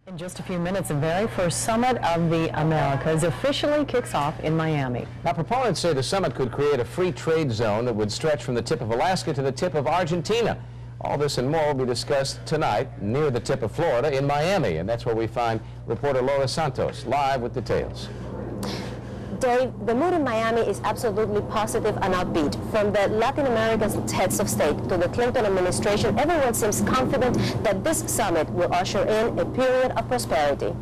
In just a few minutes, the very first Summit of the Americas officially kicks off in Miami. Now, proponents say the summit could create a free trade zone that would stretch from the tip of Alaska to the tip of Argentina. All this and more will be discussed tonight near the tip of Florida in Miami, and that's where we find reporter Laura Santos live with details. Dave, the mood in Miami is absolutely positive and upbeat. From the Latin American heads of state to the Clinton administration, everyone seems confident that this summit will usher in a period of prosperity.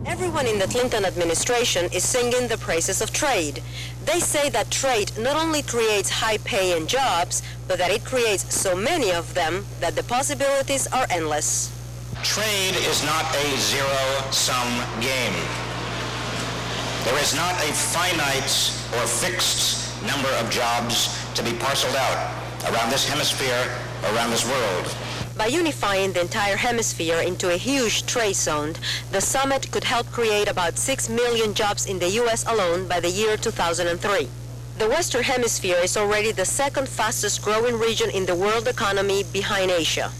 Everyone in the Clinton administration is singing the praises of trade. They say that trade not only creates high pay and jobs, but that it creates so many of them that the possibilities are endless. Trade is not a zero-sum game. There is not a finite or fixed number of jobs to be parceled out around this hemisphere, around this world. By unifying the entire hemisphere into a huge trade zone, the summit could help create about 6 million jobs in the U.S. alone by the year 2003. The Western Hemisphere is already the second fastest growing region in the world economy behind Asia.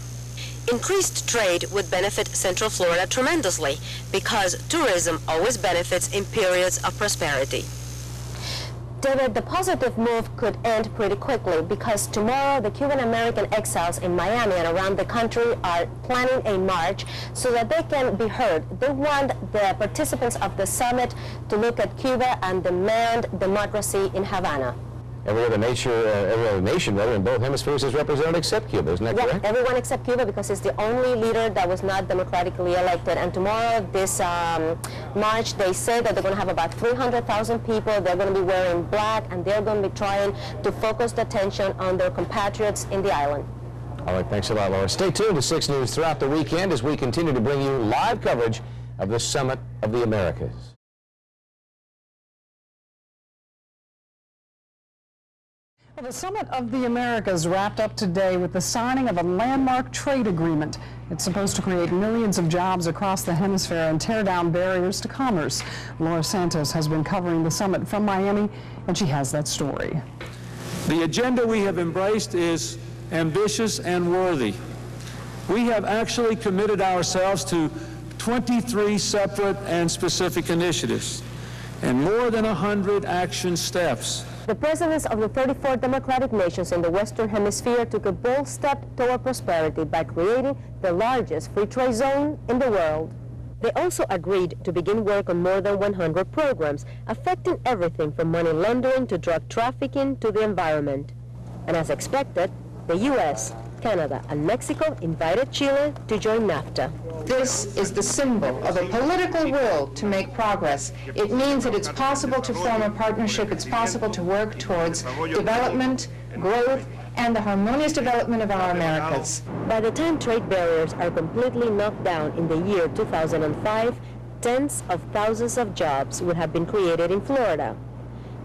Increased trade would benefit Central Florida tremendously because tourism always benefits in periods of prosperity. David, the positive move could end pretty quickly because tomorrow the Cuban-American exiles in Miami and around the country are planning a march so that they can be heard. They want the participants of the summit to look at Cuba and demand democracy in Havana. Every other nation in both hemispheres is represented except Cuba, isn't that correct? Yeah, everyone except Cuba because it's the only leader that was not democratically elected. And tomorrow, this march, they say that they're going to have about 300,000 people. They're going to be wearing black, and they're going to be trying to focus the attention on their compatriots in the island. All right, thanks a lot, Laura. Stay tuned to 6 News throughout the weekend as we continue to bring you live coverage of the Summit of the Americas. Well, the Summit of the Americas wrapped up today with the signing of a landmark trade agreement. It's supposed to create millions of jobs across the hemisphere and tear down barriers to commerce. Laura Santos has been covering the summit from Miami, and she has that story. The agenda we have embraced is ambitious and worthy. We have actually committed ourselves to 23 separate and specific initiatives and more than 100 action steps. The presidents of the 34 democratic nations in the Western Hemisphere took a bold step toward prosperity by creating the largest free trade zone in the world. They also agreed to begin work on more than 100 programs affecting everything from money laundering to drug trafficking to the environment. And as expected, the U.S., Canada, and Mexico invited Chile to join NAFTA. This is the symbol of a political will to make progress. It means that it's possible to form a partnership, it's possible to work towards development, growth, and the harmonious development of our Americas. By the time trade barriers are completely knocked down in the year 2005, tens of thousands of jobs would have been created in Florida.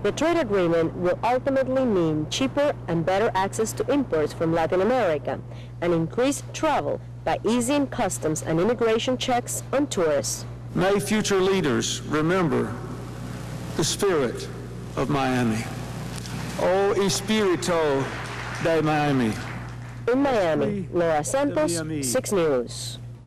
The trade agreement will ultimately mean cheaper and better access to imports from Latin America and increased travel by easing customs and immigration checks on tourists. May future leaders remember the spirit of Miami. O espíritu de Miami. In Miami, Laura Santos, 6 News.